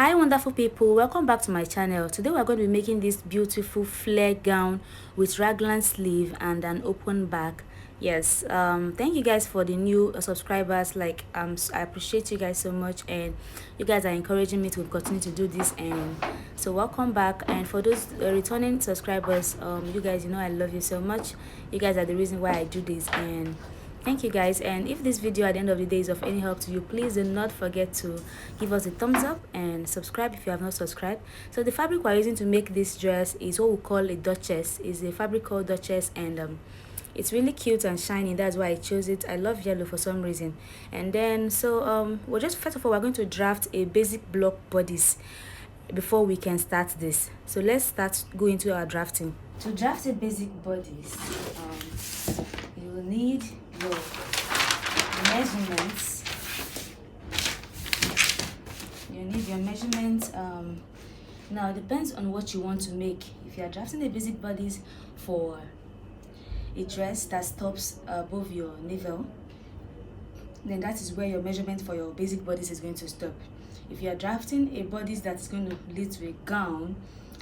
Hi wonderful people, welcome back to my channel. Today we're going to be making this beautiful flare gown with raglan sleeve and an open back. Yes, thank you guys for the new subscribers. I appreciate you guys so much, and you guys are encouraging me to continue to do this, and so welcome back. And for those returning subscribers, you guys, I love you so much. You guys are the reason why I do this, and thank you guys. And if this video at the end of the day is of any help to you, please do not forget to give us a thumbs up and subscribe if you have not subscribed. So the fabric we're using to make this dress is what we call a Duchess. Is a fabric called Duchess, and it's really cute and shiny. That's why I chose it. I love yellow for some reason. And then we're just, first of all, we're going to draft a basic block bodice before we can start this. So let's go into our drafting. To draft a basic bodice, you will need your measurements. Now it depends on what you want to make. If you are drafting a basic bodice for a dress that stops above your navel, then that is where your measurement for your basic bodice is going to stop. If you are drafting a bodice that's going to lead to a gown,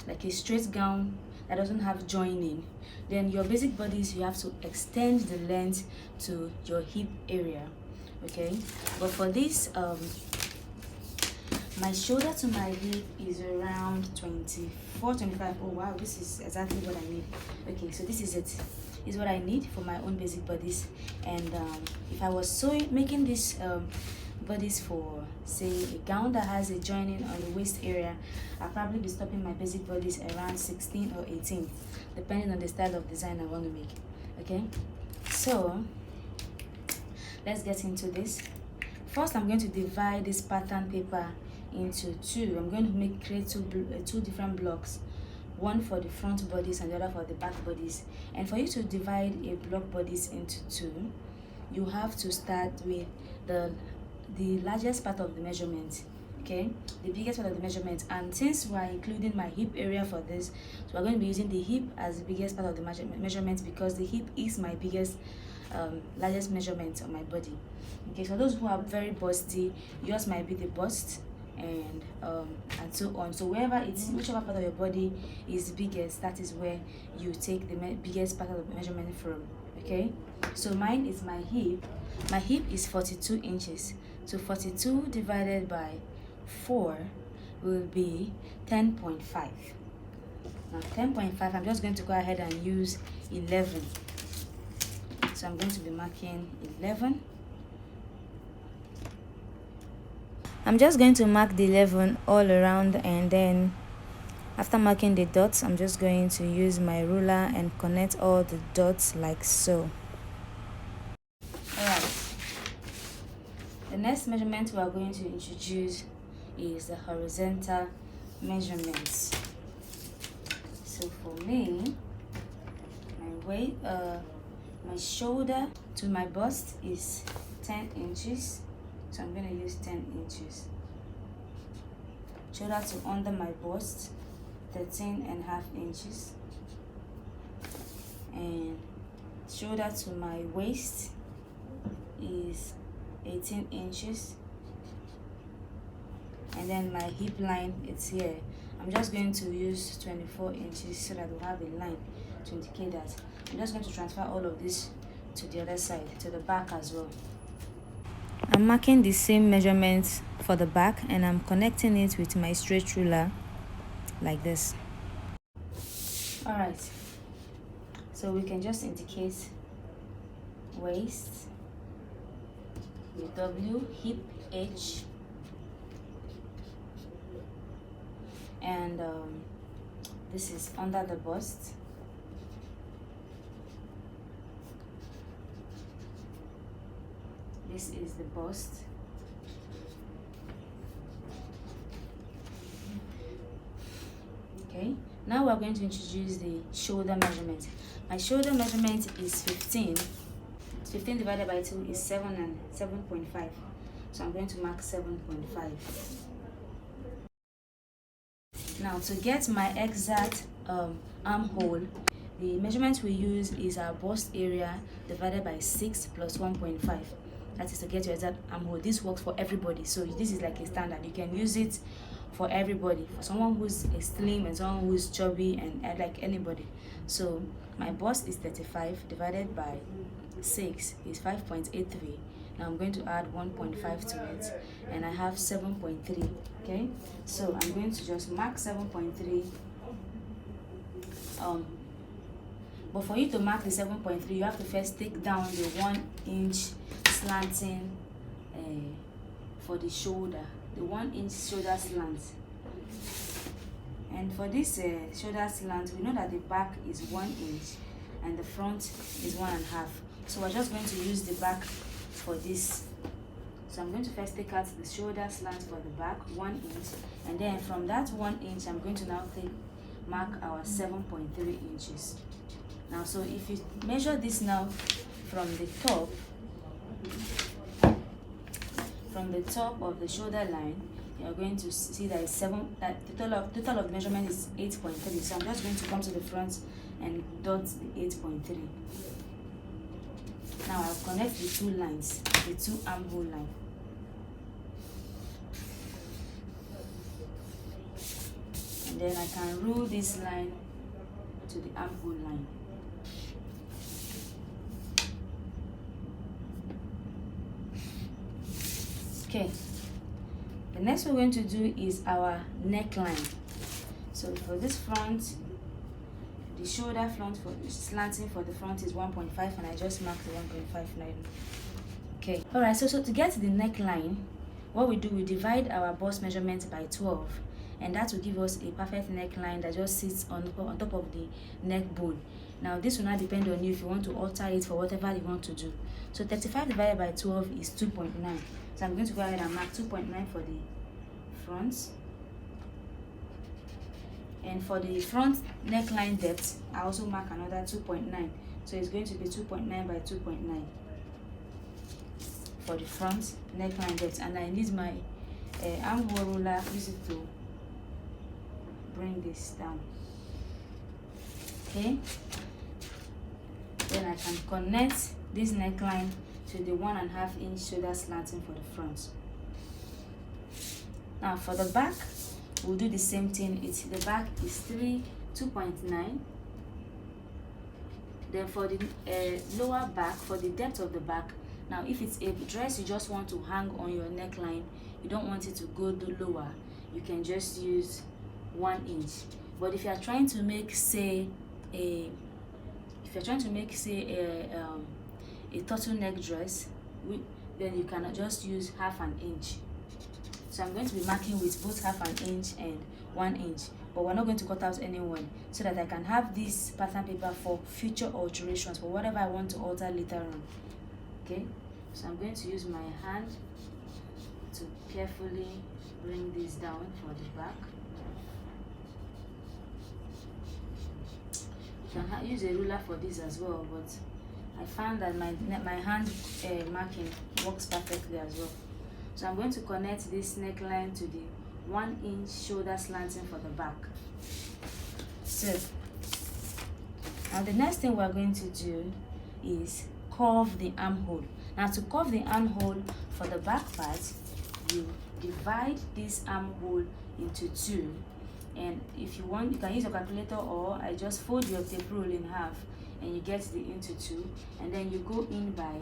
like a straight gown that doesn't have joining, then your basic bodice, you have to extend the length to your hip area. Okay, but for this, my shoulder to my hip is around 24-25. Oh wow, this is exactly what I need. Okay, so this is it. Is what I need for my own basic bodice. And if I was making this bodice for, say, a gown that has a joining on the waist area, I'll probably be stopping my basic bodice around 16 or 18, depending on the style of design I want to make. Okay, so let's get into this. First, I'm going to divide this pattern paper into two. I'm going to create two different blocks, one for the front bodice and the other for the back bodice. And for you to divide a block bodice into two, you have to start with the largest part of the measurement. Okay, the biggest part of the measurement. And since we're including my hip area for this, so we're going to be using the hip as the biggest part of the measurement, because the hip is my biggest largest measurement on my body. Okay, so those who are very busty, yours might be the bust, and so on. So whichever part of your body is biggest, that is where you take the biggest part of the measurement from. Okay, so mine is my hip. My hip is 42 inches. So 42 divided by 4 will be 10.5. Now 10.5, I'm just going to go ahead and use 11. So I'm going to be marking 11. I'm just going to mark the 11 all around, and then after marking the dots, I'm just going to use my ruler and connect all the dots like so. Alright, the next measurement we are going to introduce is the horizontal measurements. So for me, my shoulder to my bust is 10 inches. So I'm going to use 10 inches. Shoulder to under my bust, 13.5 inches. And shoulder to my waist is 18 inches. And then my hip line, it's here. I'm just going to use 24 inches so that we'll have a line to indicate that. I'm just going to transfer all of this to the other side, to the back as well. I'm marking the same measurements for the back, and I'm connecting it with my straight ruler like this. Alright, so we can just indicate waist with W, hip H, and this is under the bust. This is the bust. Okay, now we're going to introduce the shoulder measurement. My shoulder measurement is 15. 15 divided by 2 is 7 and 7.5. So I'm going to mark 7.5. Now to get my exact armhole, the measurement we use is our bust area divided by 6 plus 1.5. That is to get your exact armhole. This works for everybody, so this is like a standard. You can use it for everybody, for someone who's slim and someone who's chubby and like anybody. So my bust is 35 divided by 6 is 5.83. Now I'm going to add 1.5 to it, and I have 7.3. Okay, so I'm going to just mark 7.3. But for you to mark the 7.3, you have to first take down the 1 inch slanting for the shoulder, the 1 inch shoulder slant. And for this shoulder slant, we know that the back is 1 inch and the front is 1.5. So we're just going to use the back for this. So I'm going to first take out the shoulder slant for the back, 1 inch, and then from that 1 inch, I'm going to now mark our 7.3 inches. Now, so if you measure this now from the top of the shoulder line, you're going to see that it's that the total of measurement is 8.3. So I'm just going to come to the front and dot the 8.3. Now I'll connect the two lines, the two armhole line. And then I can rule this line to the armhole line. Okay, the next we're going to do is our neckline. So for this front, the shoulder front for slanting for the front is 1.5, and I just marked the 1.59. Okay, all right, so to get the neckline, what we do, we divide our bust measurement by 12, and that will give us a perfect neckline that just sits on top of the neck bone. Now this will not depend on you if you want to alter it for whatever you want to do. So 35 divided by 12 is 2.9. So I'm going to go ahead and mark 2.9 for the front. And for the front neckline depth, I also mark another 2.9. So it's going to be 2.9 by 2.9 for the front neckline depth. And I need my armhole ruler, use it to bring this down. Okay. Then I can connect this neckline to the 1.5 inch shoulder slanting for the front. Now for the back, we'll do the same thing. The back is 2.9. Then for the lower back, for the depth of the back, now if it's a dress you just want to hang on your neckline, you don't want it to go lower, you can just use 1 inch. But if you are trying to make a turtleneck dress, then you cannot just use 0.5 inch. So I'm going to be marking with both 0.5 inch and 1 inch, but we're not going to cut out any one, so that I can have this pattern paper for future alterations, for whatever I want to alter later on. Okay, so I'm going to use my hand to carefully bring this down for the back. You can use a ruler for this as well, but I found that my hand marking works perfectly as well. So I'm going to connect this neckline to the 1 inch shoulder slanting for the back. So now the next thing we're going to do is curve the armhole. Now to curve the armhole for the back part, you divide this armhole into 2. And if you want, you can use a calculator, or I just fold your tape roll in half and you get the into 2, and then you go in by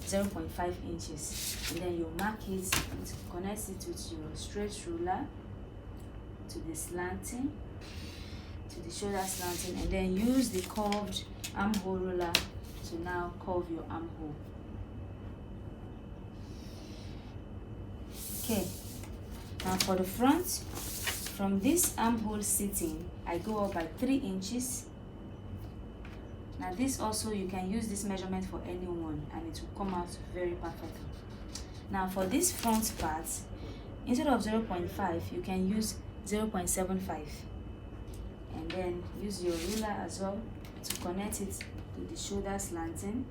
0.5 inches, and then you mark it and connect it with your straight ruler to the slanting, to the shoulder slanting, and then use the curved armhole ruler to now curve your armhole. Okay, now for the front, from this armhole sitting, I go up by 3 inches. Now this also, you can use this measurement for anyone and it will come out very perfectly. Now for this front part, instead of 0.5, you can use 0.75, and then use your ruler as well to connect it to the shoulder slanting,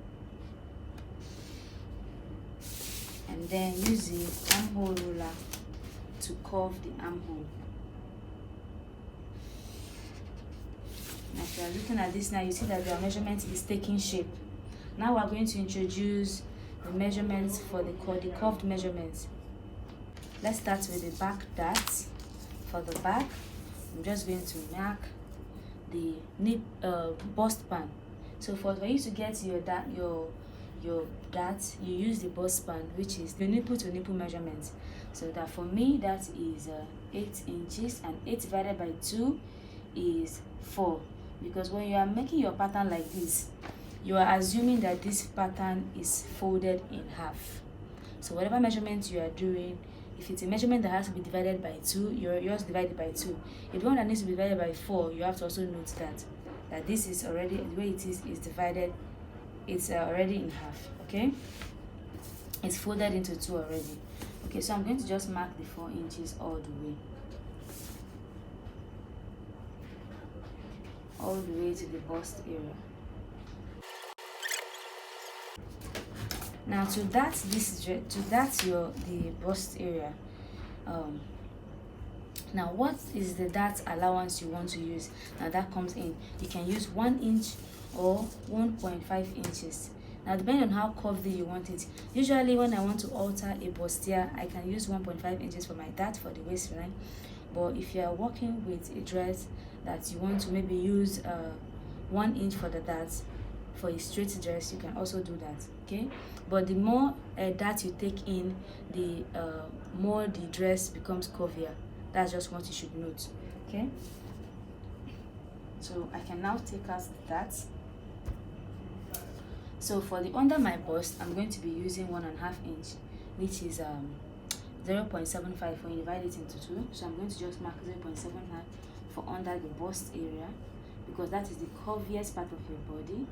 and then use the armhole ruler to curve the armhole. Now if you are looking at this now, you see that your measurement is taking shape. Now we are going to introduce the measurements for the curved measurements. Let's start with the back dart. for the back, I'm just going to mark the bust band. So for you to get your that you use the bust band, which is the nipple to nipple measurement. So that for me, that is 8 inches, and 8 divided by 2 is 4. Because when you are making your pattern like this, you are assuming that this pattern is folded in half. So whatever measurement you are doing, if it's a measurement that has to be divided by 2, yours divided by 2. If the one that needs to be divided by 4, you have to also note that this is already, the way it is divided, it's already in half. Okay, it's folded into 2 already. Okay, so I'm going to just mark the 4 inches all the way to the bust area. Now to that the bust area. Now what is the dart allowance you want to use? Now that comes in, you can use 1 inch or 1.5 inches. Now depending on how curvy you want it. Usually when I want to alter a bustier, I can use 1.5 inches for my dart for the waistline. But if you are working with a dress that you want to maybe use 1 inch for the dart for a straight dress, you can also do that. Okay, but the more dart you take in, the more the dress becomes curvier. That's just what you should note. Okay, so I can now take out the dart. So for the under my bust, I'm going to be using 1.5 inch, which is 0.75 when you divide it into 2. So I'm going to just mark 0.75 for under the bust area, because that is the curviest part of your body.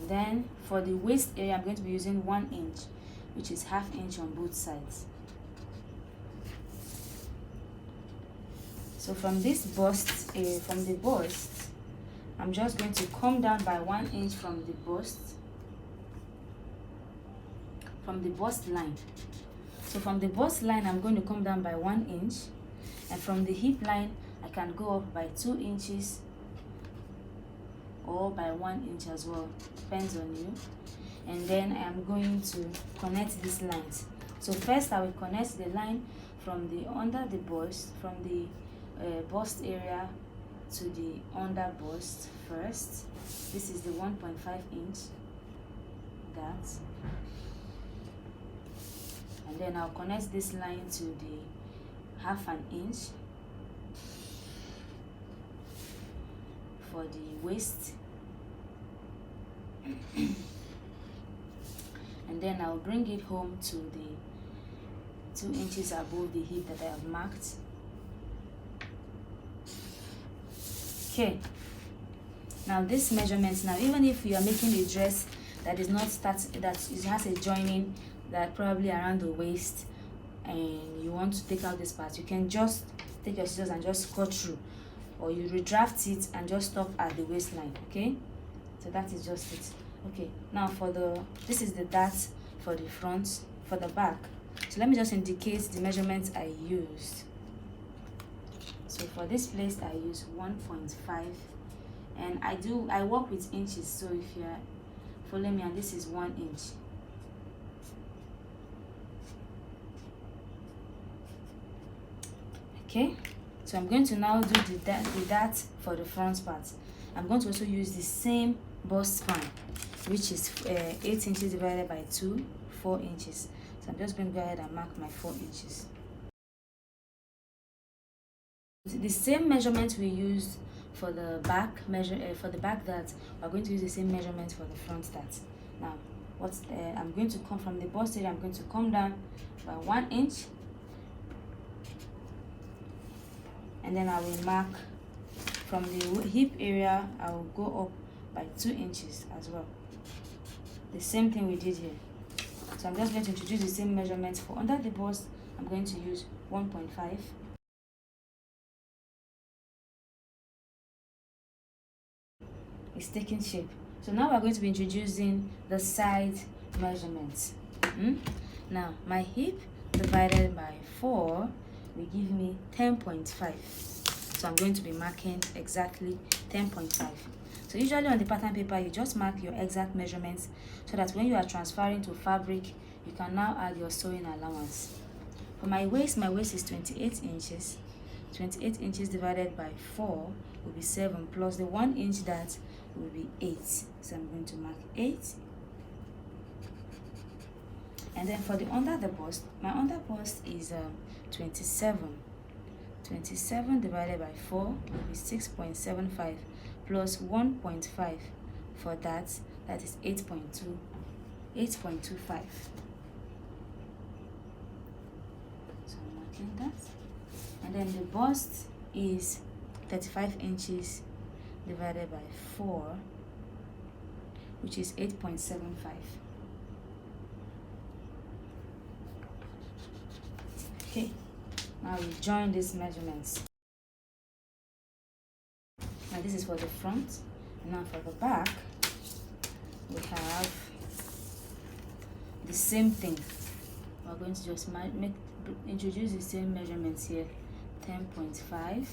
And then for the waist area, I'm going to be using 1 inch, which is 1/2 inch on both sides. So from this bust, from the bust, I'm just going to come down by 1 inch from the bust line. So from the bust line, I'm going to come down by 1 inch, and from the hip line, I can go up by 2 inches or by 1 inch as well, depends on you. And then I'm going to connect these lines. So first I will connect the line from the under the bust, from the bust area to the under bust first. This is the 1.5 inch that, and then I'll connect this line to the 1/2 inch for the waist. And then I'll bring it home to the 2 inches above the hip that I have marked. Okay, now this measurement, now even if you are making a dress that is not that it has a joining that probably around the waist, and you want to take out this part, you can just take your scissors and just cut through, or you redraft it and just stop at the waistline. Okay, so that is just it. Okay, now for this is the dart for the front. For the back, so let me just indicate the measurements I used. So for this place, I use 1.5, and I work with inches. So if you are following me, and this is 1 inch. Okay, so I'm going to now do the dart for the front part. I'm going to also use the same bust span, which is 8 inches divided by 2, 4 inches. So I'm just going to go ahead and mark my 4 inches. The same measurement we used for the back for the back dart, we're going to use the same measurement for the front dart. Now, I'm going to come from the bust area. I'm going to come down by 1 inch, and then I will mark from the hip area. I will go up by 2 inches as well. The same thing we did here. So I'm just going to introduce the same measurements for under the bust. I'm going to use 1.5. It's taking shape. So now we're going to be introducing the side measurements. Now my hip divided by 4 will give me 10.5. So I'm going to be marking exactly 10.5. So usually on the pattern paper, you just mark your exact measurements so that when you are transferring to fabric, you can now add your sewing allowance. For my waist is 28 inches. 28 inches divided by 4 will be 7, plus the 1 inch that will be 8. So I'm going to mark 8. And then for the under the bust, my under bust is 27. 27 divided by 4 will be 6.75, plus 1.5 for that is 8.25. So I'm marking that. And then the bust is 35 inches divided by 4, which is 8.75. Okay, now we join these measurements. Now this is for the front, and now for the back we have the same thing. We're going to just introduce the same measurements here. 10.5.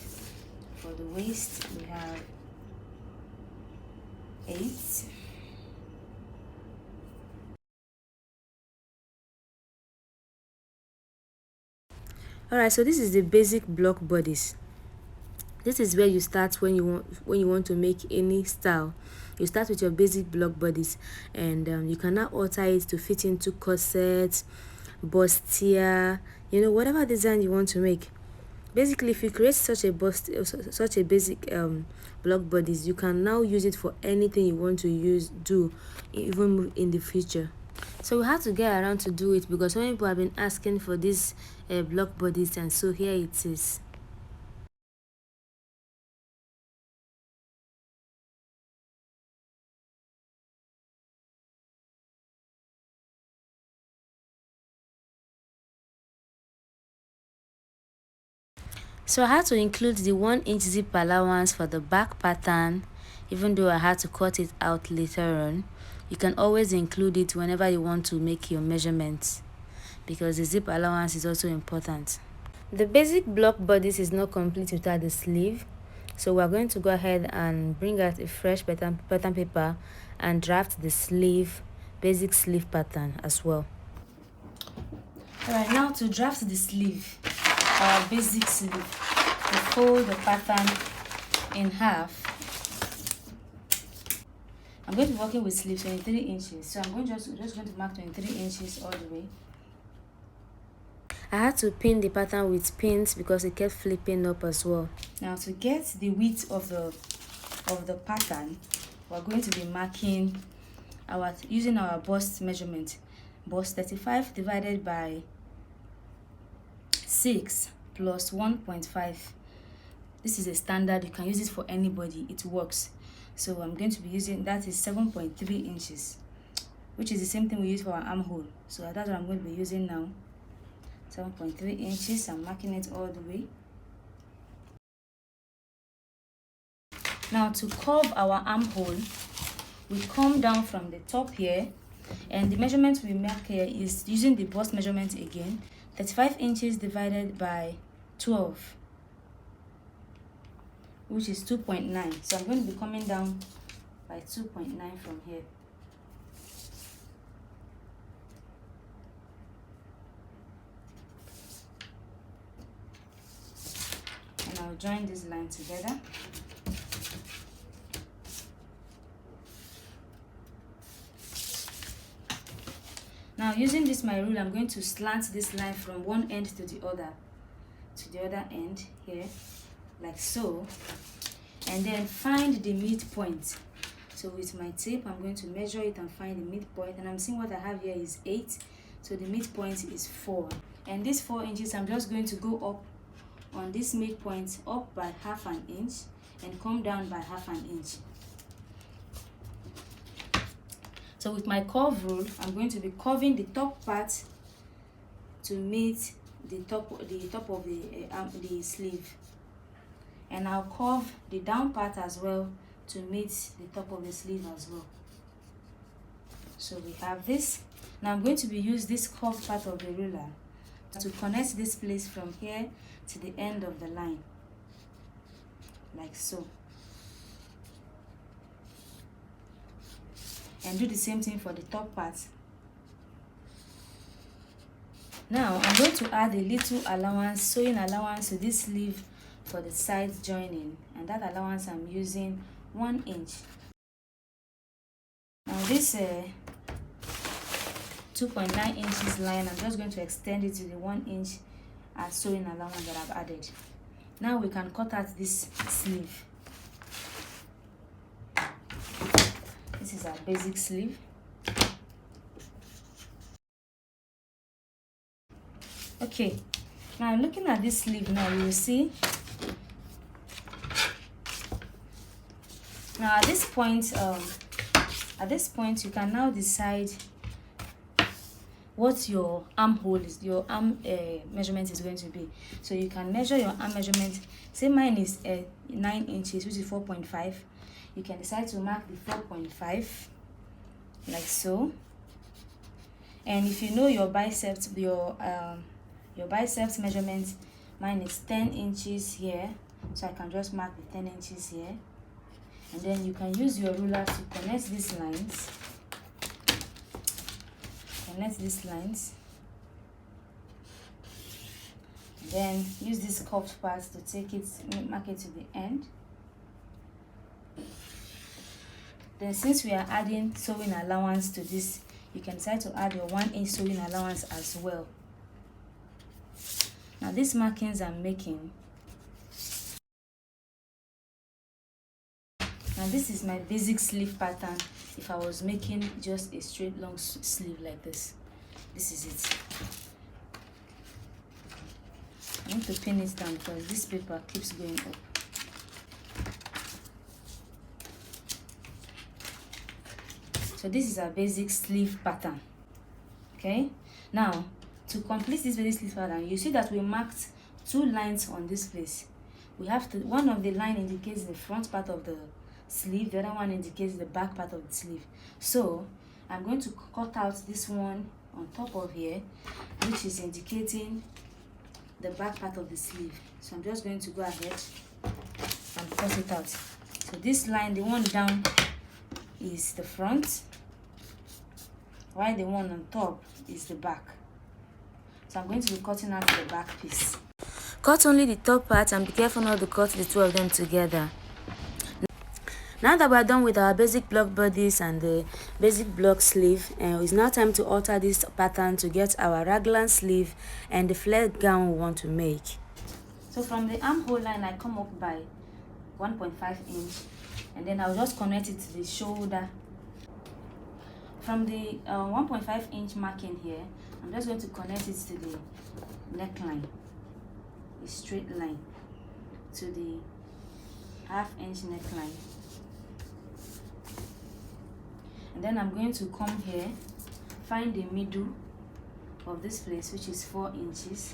For the waist we have 8. Alright, so this is the basic block bodice. This is where you start when you want to make any style. You start with your basic block bodice, and you can now alter it to fit into corsets, bustier, whatever design you want to make. Basically, if you create such a basic block bodice, you can now use it for anything you want to do even in the future. So we have to get around to do it because some people have been asking for this block bodice, and so here it is. So I had to include the 1 inch zip allowance for the back pattern, even though I had to cut it out later on. You can always include it whenever you want to make your measurements, because the zip allowance is also important. The basic block bodice is not complete without the sleeve, so we're going to go ahead and bring out a fresh pattern paper and draft the sleeve, basic sleeve pattern as well. Alright, now to draft the sleeve, our basic sleeve, we fold the pattern in half. I'm going to be working with sleeve 23 inches, so I'm just going to mark 23 inches all the way. I had to pin the pattern with pins because it kept flipping up as well. Now to get the width of the pattern, we're going to be marking using our bust measurement. Bust 35 divided by 6 plus 1.5. This is a standard. You can use it for anybody. It works. So I'm going to be using, that is 7.3 inches, which is the same thing we use for our armhole. So that's what I'm going to be using now. 7.3 inches. I'm marking it all the way. Now to curve our armhole, we come down from the top here, and the measurement we mark here is using the bust measurement again. 35 inches divided by 12, which is 2.9. So I'm going to be coming down by 2.9 from here. And I'll join this line together. Now using this my rule, I'm going to slant this line from one end to the other end here, like so, and then find the midpoint. So with my tape, I'm going to measure it and find the midpoint, and I'm seeing what I have here is 8, so the midpoint is 4, and this 4 inches, I'm just going to go up on this midpoint up by half an inch and come down by half an inch. So with my curve rule, I'm going to be curving the top part to meet the top of the sleeve, and I'll curve the down part as well to meet the top of the sleeve as well. So we have this. Now I'm going to be use this curved part of the ruler to connect this place from here to the end of the line, like so. and do the same thing for the top part. Now I'm going to add a little allowance, sewing allowance to this sleeve for the side joining, and that allowance I'm using 1 inch. Now this 2.9 inches line, I'm just going to extend it to the 1 inch sewing allowance that I've added. Now we can cut out this sleeve. This is our basic sleeve. Okay, now looking at this sleeve now, you will see now at this point you can now decide what your armhole is, your arm measurement is going to be. So you can measure your arm measurement. Say mine is 9 inches, which is 4.5. You can decide to mark the 4.5 like so. And if you know your biceps, your biceps measurement, mine is 10 inches here, so I can just mark the 10 inches here. And then you can use your ruler to connect these lines. Connect these lines. Then use this curved part to take it, mark it to the end. Then since we are adding sewing allowance to this, you can decide to add your 1 inch sewing allowance as well. Now these markings I'm making. Now this is my basic sleeve pattern. If I was making just a straight long sleeve like this, this is it. I need to pin it down because this paper keeps going up. So this is our basic sleeve pattern. Okay, now to complete this basic sleeve pattern, you see that we marked 2 lines on this place. We have to, one of the line indicates the front part of the sleeve, the other one indicates the back part of the sleeve. So I'm going to cut out this one on top of here, which is indicating the back part of the sleeve. So I'm just going to go ahead and cut it out. So this line, the one down, is the front, while the one on top is the back. So I'm going to be cutting out the back piece. Cut only the top part and be careful not to cut the two of them together. Now that we are done with our basic block bodice and the basic block sleeve, it's now time to alter this pattern to get our raglan sleeve and the flared gown we want to make. So from the armhole line, I come up by 1.5 inch, and then I'll just connect it to the shoulder. From the 1.5 inch marking here, I'm just going to connect it to the neckline, a straight line to the 1/2 inch neckline. And then I'm going to come here, find the middle of this place, which is 4 inches.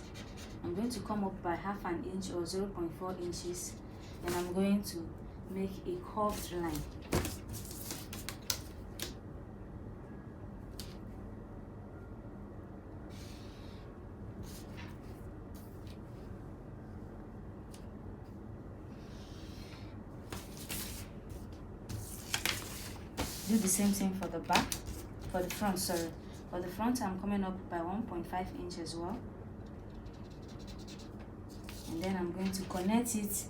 I'm going to come up by 1/2 inch or 0.4 inches, and I'm going to make a curved line. Do the same thing for the back, for the front, sorry. For the front, I'm coming up by 1.5 inch as well. And then I'm going to connect it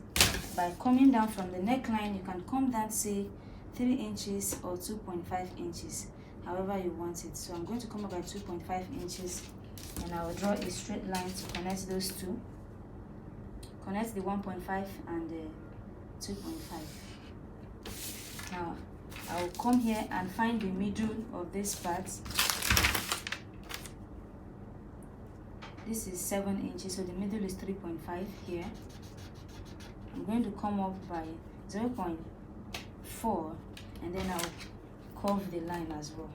by coming down from the neckline. You can come down, say 3 inches or 2.5 inches, however you want it. So I'm going to come up by 2.5 inches, and I will draw a straight line to connect those two. Connect the 1.5 and the 2.5. Now I will come here and find the middle of this part. This is 7 inches, so the middle is 3.5 here. I'm going to come up by 0.4, and then I'll curve the line as well.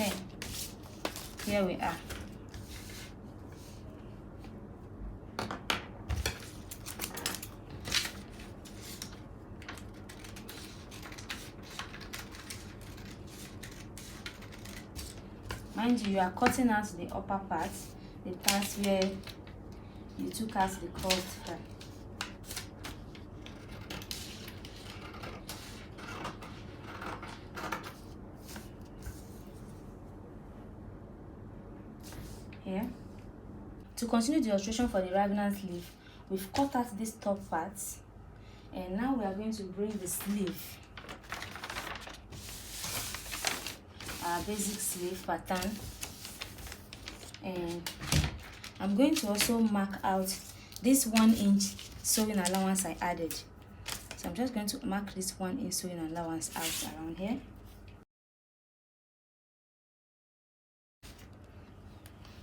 Okay, here we are. Mind you, you are cutting out the upper part, the part where you took out the curved part. Here. To continue the illustration for the raglan sleeve, we've cut out this top part, and now we are going to bring the sleeve, our basic sleeve pattern, and I'm going to also mark out this 1 inch sewing allowance I added. So I'm just going to mark this 1 inch sewing allowance out around here.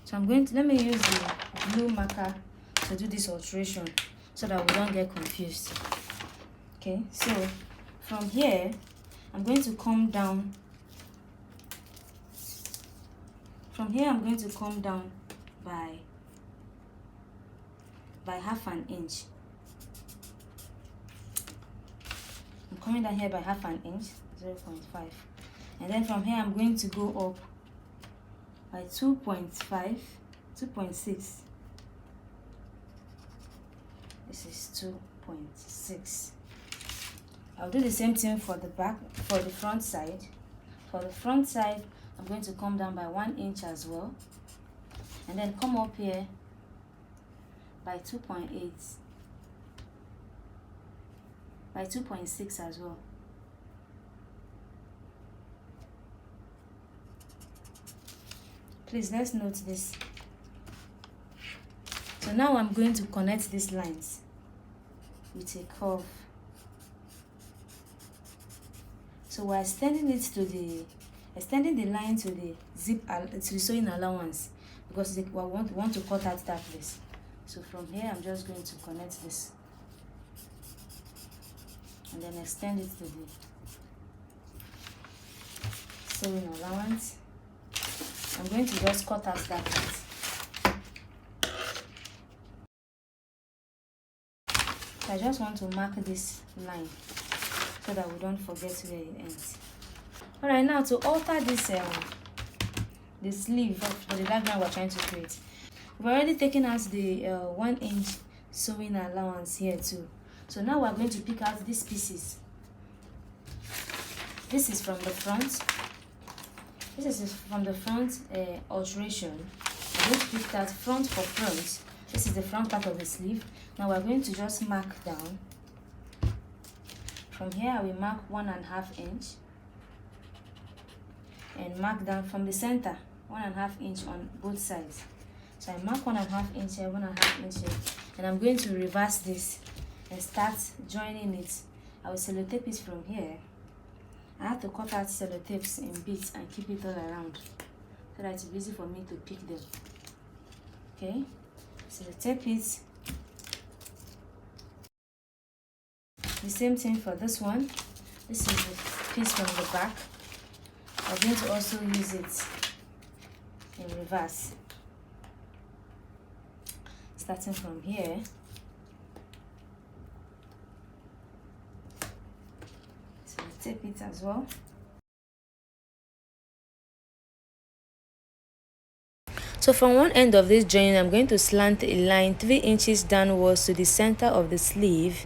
So I'm going to, let me use the blue marker to do this alteration so that we don't get confused. Okay, so from here, I'm going to come down. From here, I'm going to come down by half an inch. I'm coming down here by half an inch, 0.5. And then from here, I'm going to go up by 2.5, 2.6. This is 2.6. I'll do the same thing for the back, for the front side. For the front side, I'm going to come down by 1 inch as well, and then come up here by 2.8, by 2.6 as well. Please, let's note this. So now I'm going to connect these lines with a curve. So we're extending it to extending the line to the to the sewing allowance, because we want to cut out that place. So from here, I'm just going to connect this and then extend it to the sewing allowance. I'm going to just cut out that part. I just want to mark this line so that we don't forget where it ends. Alright, now to alter this the sleeve for the raglan we're trying to create, we've already taken out the 1 inch sewing allowance here too. So now we're going to pick out these pieces. This is from the front. This is from the front alteration. I'm going to pick that front for front. This is the front part of the sleeve. Now we're going to just mark down. From here, I will mark 1.5 inch. And mark down from the center, 1.5 inch on both sides. So I mark 1.5 inch here, 1.5 inch here. And I'm going to reverse this and start joining it. I will sellotape it from here. I have to cut out sellotapes in bits and keep it all around so that it's easy for me to pick them. Okay, sellotape it. The same thing for this one. This is the piece from the back. I'm going to also use it in reverse. Starting from here. Tape it as well. So from one end of this join, I'm going to slant a line 3 inches downwards to the center of the sleeve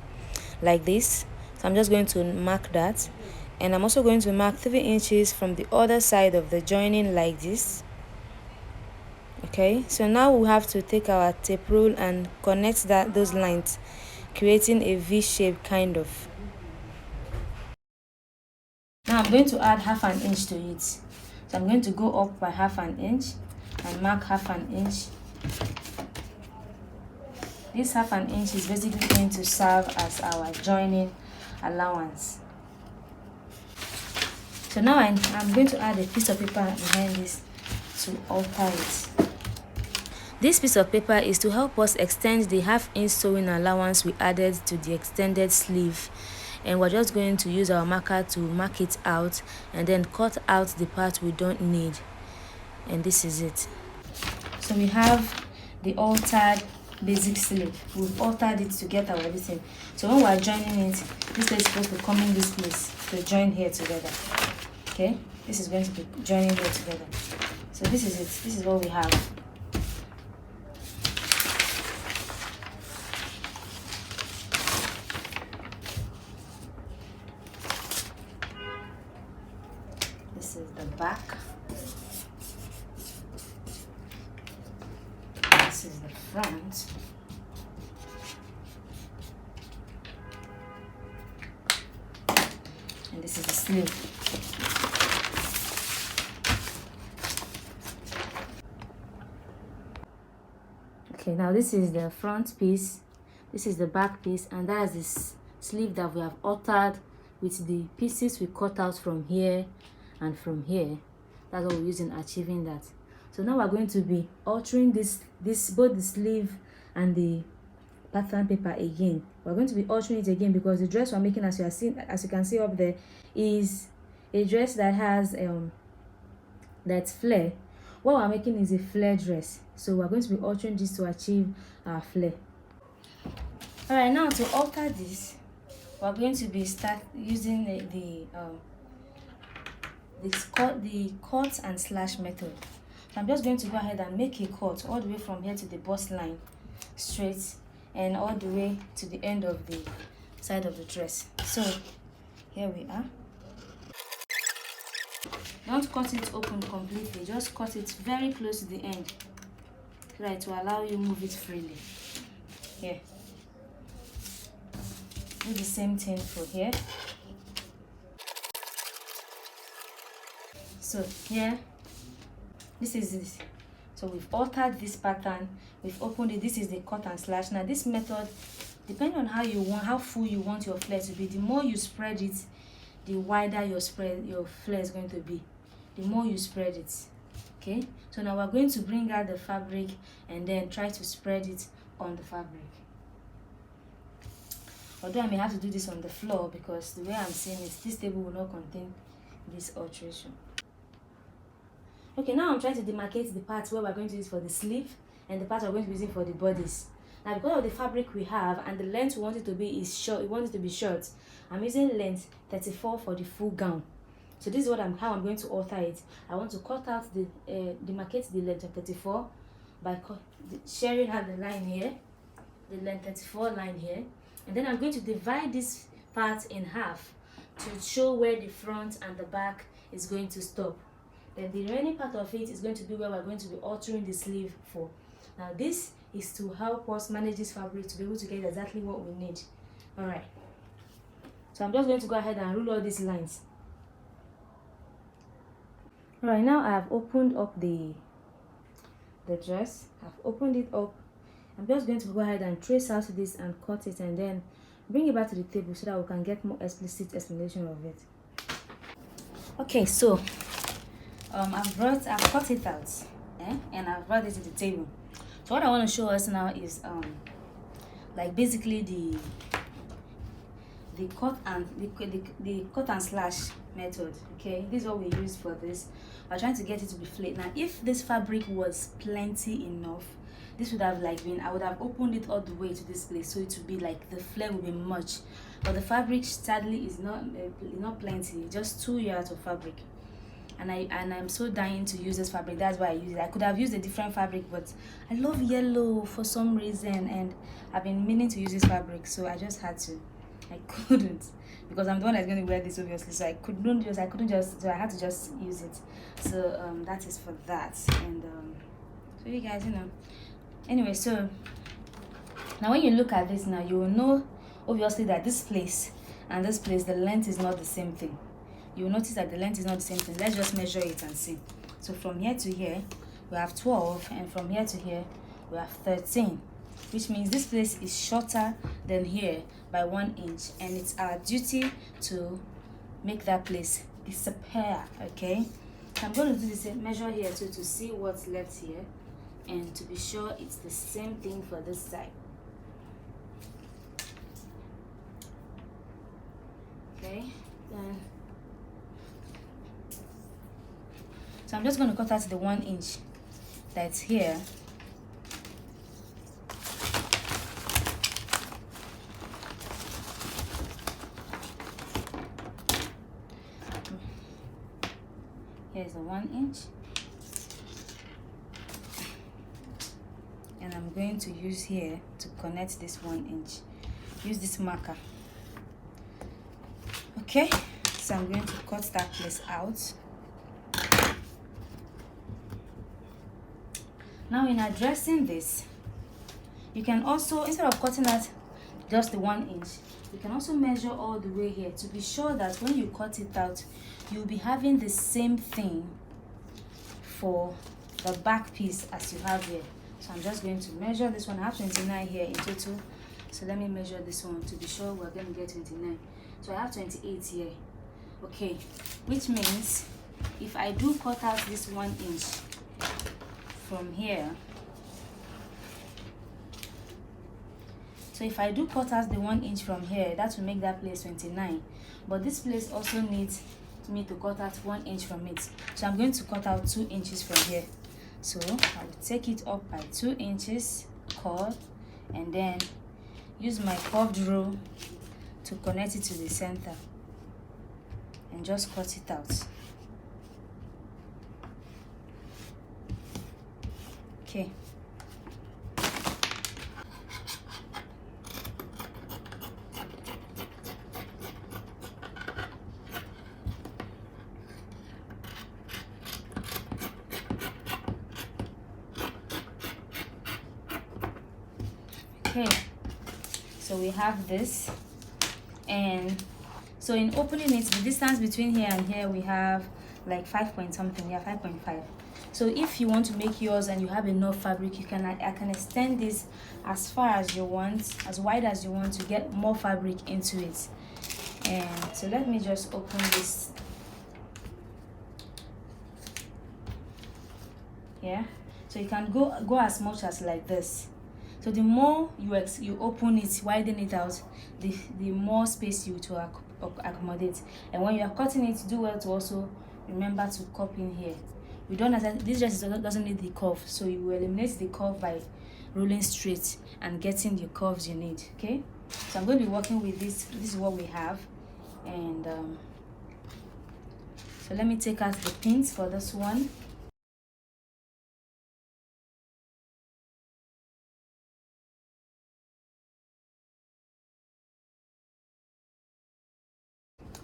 like this. So I'm just going to mark that, and I'm also going to mark 3 inches from the other side of the joining like this. Okay, so now we have to take our tape rule and connect those lines, creating a V shape kind of. Now I'm going to add half an inch to it. So I'm going to go up by half an inch and mark half an inch. This half an inch is basically going to serve as our joining allowance. So now I'm going to add a piece of paper behind this to alter it. This piece of paper is to help us extend the half-inch sewing allowance we added to the extended sleeve. And we're just going to use our marker to mark it out and then cut out the part we don't need. And this is it. So we have the altered basic sleeve. We've altered it to get our everything. So when we're joining it, this is supposed to come in this place to join here together. Okay, this is going to be joining here together. So this is it. This is what we have. This is the back. This is the front. And this is the sleeve. Okay, now this is the front piece, this is the back piece, and that's this sleeve that we have altered with the pieces we cut out from here and from here. That's what we're using achieving that. So now we're going to be altering this both the sleeve and the pattern paper again. We're going to be altering it again because the dress we're making, as you can see up there, is a dress that has that's flare. What we're making is a flare dress, so we're going to be altering this to achieve our flare. All right, now to alter this, we're going to be start using the cut and slash method. So I'm just going to go ahead and make a cut all the way from here to the bust line straight, and all the way to the end of the side of the dress. So here we are. Don't cut it open completely, just cut it very close to the end, right, to allow you move it freely. Here, do the same thing for here. So here, this is this. So we've altered this pattern, we've opened it. This is the cut and slash. Now this method, depending on how full you want your flare to be, the more you spread it, the wider your flare is going to be, the more you spread it. Okay, so now we're going to bring out the fabric and then try to spread it on the fabric. Although I may have to do this on the floor because the way I'm seeing it, this table will not contain this alteration. Okay, now I'm trying to demarcate the parts where we're going to use for the sleeve and the parts we're going to be using for the bodice. Now because of the fabric we have and the length we want it to be is short, we want it to be short, I'm using length 34 for the full gown. So this is how I'm going to alter it. I want to cut out demarcate the length of 34 by sharing out the line here, the length 34 line here, and then I'm going to divide this part in half to show where the front and the back is going to stop. Then the remaining part of it is going to be where we're going to be altering the sleeve for. Now this is to help us manage this fabric to be able to get exactly what we need. All right, so I'm just going to go ahead and rule all these lines. All right, now I have opened up the dress. I've opened it up. I'm just going to go ahead and trace out this and cut it and then bring it back to the table so that we can get more explicit explanation of it. Okay, so I've cut it out, and I've brought it to the table. So what I want to show us now is like basically the cut and slash method. Okay, this is what we use for this. We're trying to get it to be flat. Now if this fabric was plenty enough, this would have I would have opened it all the way to this place, so it would be like the flare would be much, but the fabric sadly is not plenty, just 2 yards of fabric. And I'm so dying to use this fabric. That's why I use it. I could have used a different fabric, but I love yellow for some reason, and I've been meaning to use this fabric, so I just had to. I couldn't, because I'm the one that's going to wear this obviously, so I had to just use it. So that is for that. And so you guys, anyway, so now when you look at this now, you will know obviously that this place and this place, the length is not the same thing. You will notice that the length is not the same thing. Let's just measure it and see. So from here to here we have 12, and from here to here we have 13, which means this place is shorter than here by 1 inch, and it's our duty to make that place disappear. Okay, so I'm going to do the same measure here too to see what's left here and to be sure it's the same thing for this side. Okay, then so I'm just going to cut out the 1 inch that's here. Here's the 1 inch. and I'm going to use here to connect this 1 inch. Use this marker. Okay, so I'm going to cut that place out. Now in addressing this, you can also, instead of cutting out just the 1 inch, you can also measure all the way here to be sure that when you cut it out, you'll be having the same thing for the back piece as you have here. So I'm just going to measure this one. I have 29 here in total, so let me measure this one to be sure we're going to get 29. So I have 28 here. Okay, which means if I do cut out this 1 inch from here, so if I do cut out the 1 inch from here, that will make that place 29, but this place also needs me to cut out 1 inch from it. So I'm going to cut out 2 inches from here. So I will take it up by 2 inches, cut, and then use my curved rule to connect it to the center and just cut it out. Okay. Okay, so we have this, and so in opening it, the distance between here and here, we have like 5 point something. Yeah, 5.5. So if you want to make yours and you have enough fabric, you can, I can extend this as far as you want, as wide as you want, to get more fabric into it. And so let me just open this. Yeah, so you can go as much as like this. So the more you open it, widen it out, the more space you to accommodate. And when you are cutting it, do well to also remember to cup in here. We don't have, this dress doesn't need the curve, so you will eliminate the curve by rolling straight and getting the curves you need. Okay, so I'm going to be working with this. This is what we have, and so let me take out the pins for this one.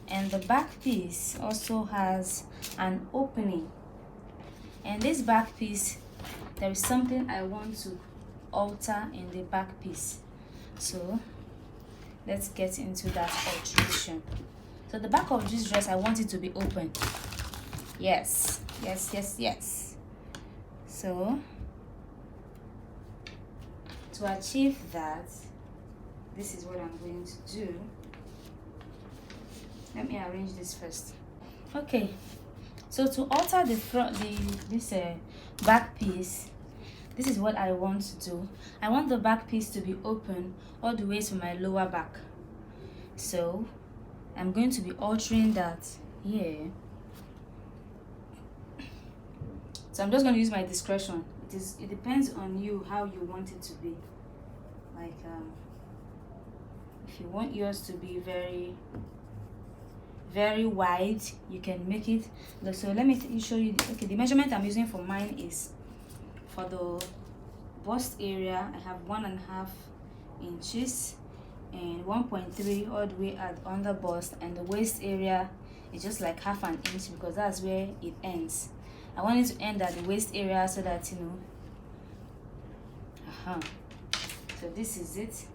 And the back piece also has an opening, and this back piece, there is something I want to alter in the back piece, so let's get into that alteration. So the back of this dress, I want it to be open. Yes, yes, yes, yes. So to achieve that, this is what I'm going to do. Let me arrange this first. Okay, so to alter the front, this back piece, this is what I want to do. I want the back piece to be open all the way to my lower back. So I'm going to be altering that here. So I'm just going to use my discretion. It depends on you how you want it to be. Like if you want yours to be very wide, you can make it. So let me show you. Okay, the measurement I'm using for mine is, for the bust area, I have 1.5 inches and 1.3 all the way at on the bust, and the waist area is just like 1/2 inch because that's where it ends. I want it to end at the waist area so that you know. So this is it,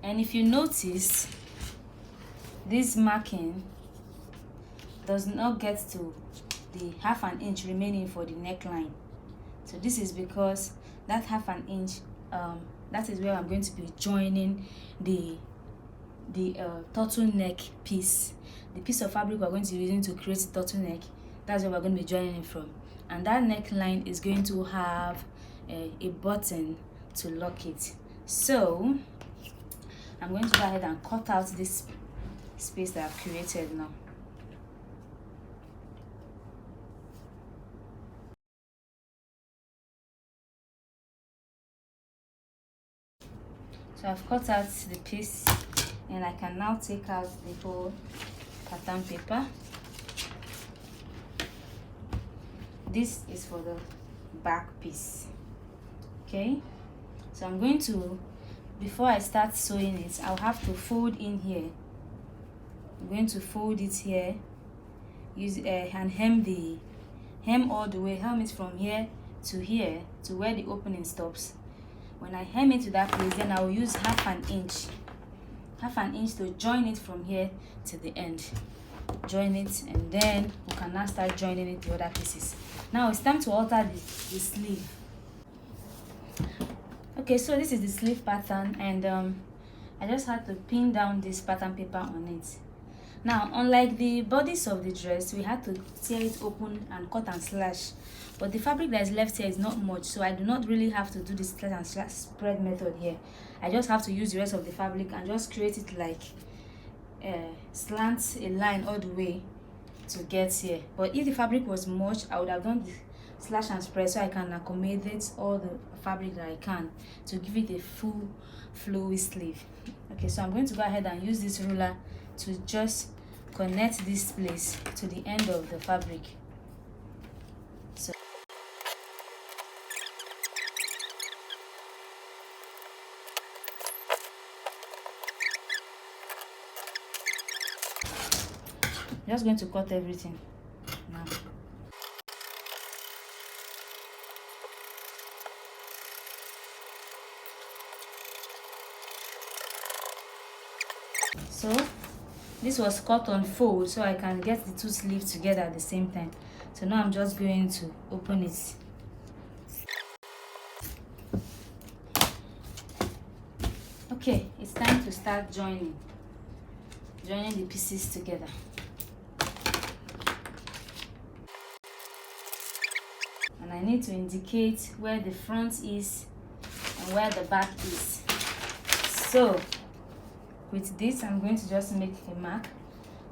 and if you notice, this marking does not get to the 1/2 inch remaining for the neckline. So this is because that 1/2 inch, that is where I'm going to be joining the turtleneck piece. The piece of fabric we're going to be using to create the turtleneck, that's where we're going to be joining it from. And that neckline is going to have a button to lock it. So I'm going to go ahead and cut out this space that I've created now. So I've cut out the piece, and I can now take out the whole pattern paper. This is for the back piece. Okay, So I'm going to, before I start sewing it, I'll have to fold in here. I'm going to fold it here, use and hem all the way, hem it from here to where the opening stops. When I hem it to that place, then I will use half an inch to join it from here to the end. Join it, and then we can now start joining it the other pieces. Now it's time to alter the sleeve. Okay, so this is the sleeve pattern, and I just had to pin down this pattern paper on it. Now, unlike the bodice of the dress, we had to tear it open and cut and slash, but the fabric that is left here is not much, so I do not really have to do this slash and slash spread method here. I just have to use the rest of the fabric and just create it like slant a line all the way to get here. But if the fabric was much, I would have done the slash and spread so I can accommodate all the fabric that I can to give it a full flowy sleeve. Okay, so I'm going to go ahead and use this ruler to just connect this place to the end of the fabric. So I'm just going to cut everything now. So this was cut on fold so I can get the two sleeves together at the same time. So now I'm just going to open it. Okay, it's time to start joining the pieces together. And I need to indicate where the front is and where the back is. So with this, I'm going to just make a mark.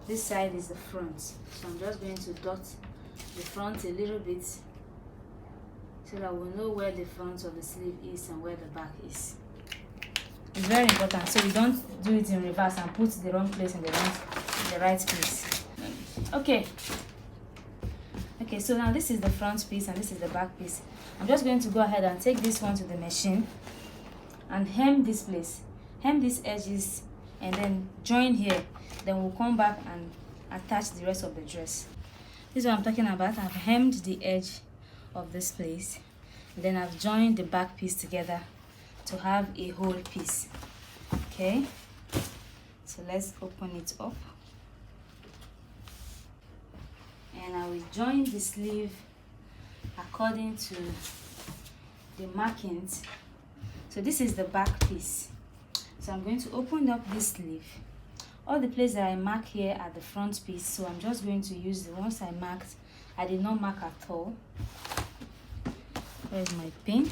This side is the front, so I'm just going to dot the front a little bit so that we'll know where the front of the sleeve is and where the back is. It's very important, so we don't do it in reverse and put the wrong place in the right place. Okay, so now this is the front piece and this is the back piece. I'm just going to go ahead and take this one to the machine and hem this place, hem these edges, and then join here. Then we'll come back and attach the rest of the dress. This is what I'm talking about. I've hemmed the edge of this place, and then I've joined the back piece together to have a whole piece. Okay, so let's open it up, and I will join the sleeve according to the markings. So this is the back piece. So I'm going to open up this sleeve. All the places that I mark here are the front piece, so I'm just going to use the ones I marked. I did not mark at all. Where's my pin?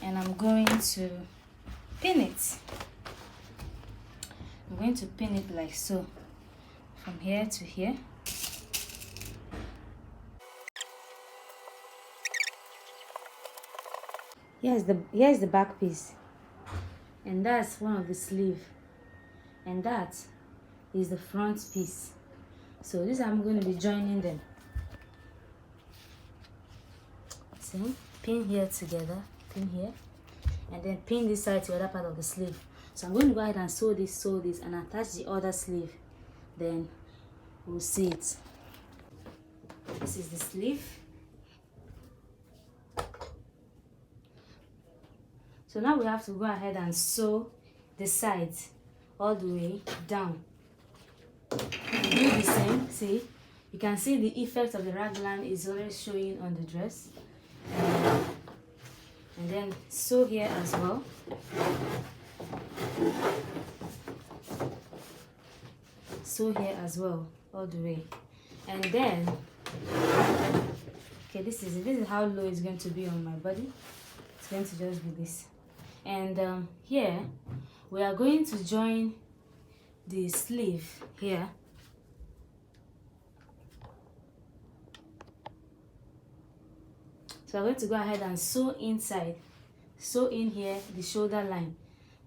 And I'm going to pin it. I'm going to pin it like so, from here to here. Here's the back piece, and that's one of the sleeve, and that is the front piece. So this I'm going to be joining them. See, pin here together, pin here, and then pin this side to the other part of the sleeve. So I'm going to go ahead and sew this, and attach the other sleeve. Then we'll see it. This is the sleeve. So now we have to go ahead and sew the sides all the way down. Do the same. See, you can see the effect of the raglan is already showing on the dress. And then sew here as well. Sew here as well all the way. And then, okay, this is how low it's going to be on my body. It's going to just be this. And here we are going to join the sleeve here. So I'm going to go ahead and sew inside, sew in here the shoulder line,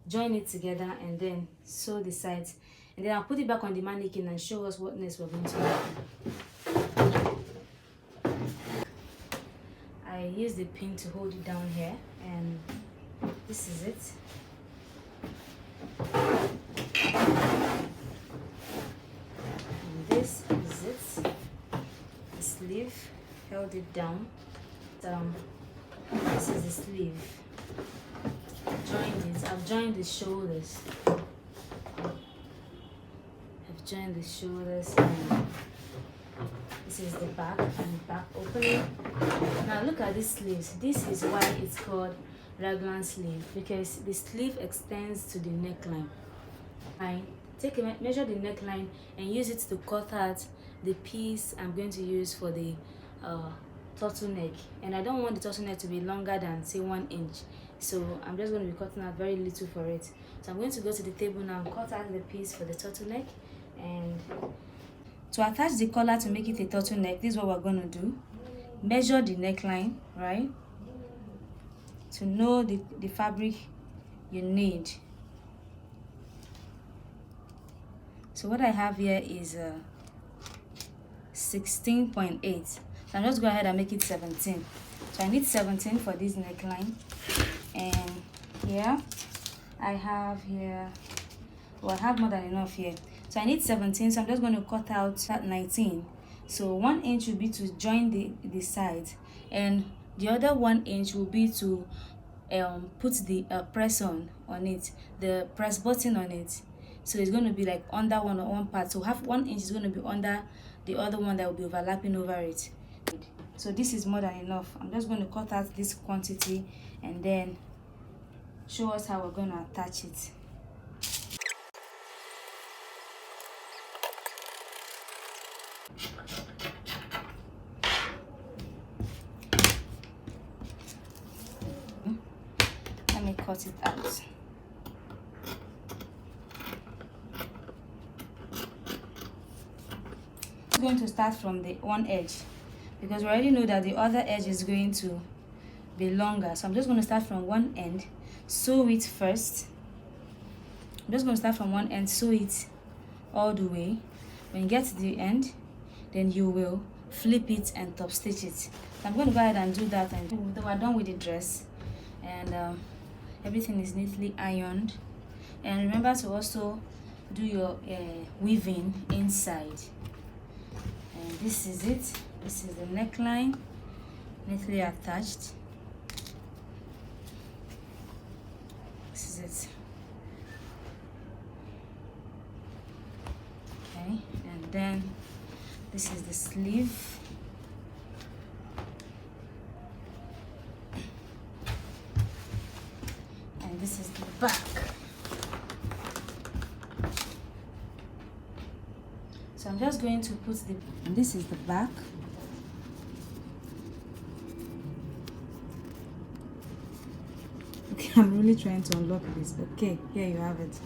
join it together, and then sew the sides, and then I'll put it back on the mannequin and show us what next we're going to do. I use the pin to hold it down here, and This is it. And this is it. The sleeve held it down. This is the sleeve. Joined it. I've joined the shoulders. I've joined the shoulders, and this is the back and back opening. Now look at these sleeves. This is why it's called raglan sleeve, because the sleeve extends to the neckline. Measure the neckline and use it to cut out the piece I'm going to use for the turtleneck. And I don't want the turtleneck to be longer than, say, 1 inch, so I'm just going to be cutting out very little for it. So I'm going to go to the table now and cut out the piece for the turtleneck. And to attach the collar to make it a turtleneck, this is what we're going to do. Measure the neckline, right, to know the fabric you need. So what I have here is 16.8. So I'm just go ahead and make it 17. So I need 17 for this neckline. And here I have I have more than enough here. So I need 17, so I'm just going to cut out that 19. So 1 inch will be to join the sides, and the other 1 inch will be to put the press on it, the press button on it. So it's going to be like under one part. So 1 inch is going to be under the other one that will be overlapping over it. So this is more than enough. I'm just going to cut out this quantity and then show us how we're going to attach it. Let me cut it out. I'm going to start from the one edge, because we already know that the other edge is going to be longer. So I'm just going to start from one end, sew it first. I'm just going to start from one end, sew it all the way. When you get to the end, then you will flip it and top stitch it. So I'm going to go ahead and do that, and we're done with the dress, and everything is neatly ironed. And remember to also do your weaving inside. And this is it. This is the neckline, neatly attached. This is it. Okay, and then this is the sleeve. And this is the back. So I'm just going to put and this is the back. Okay, I'm really trying to unlock this. Okay, here you have it.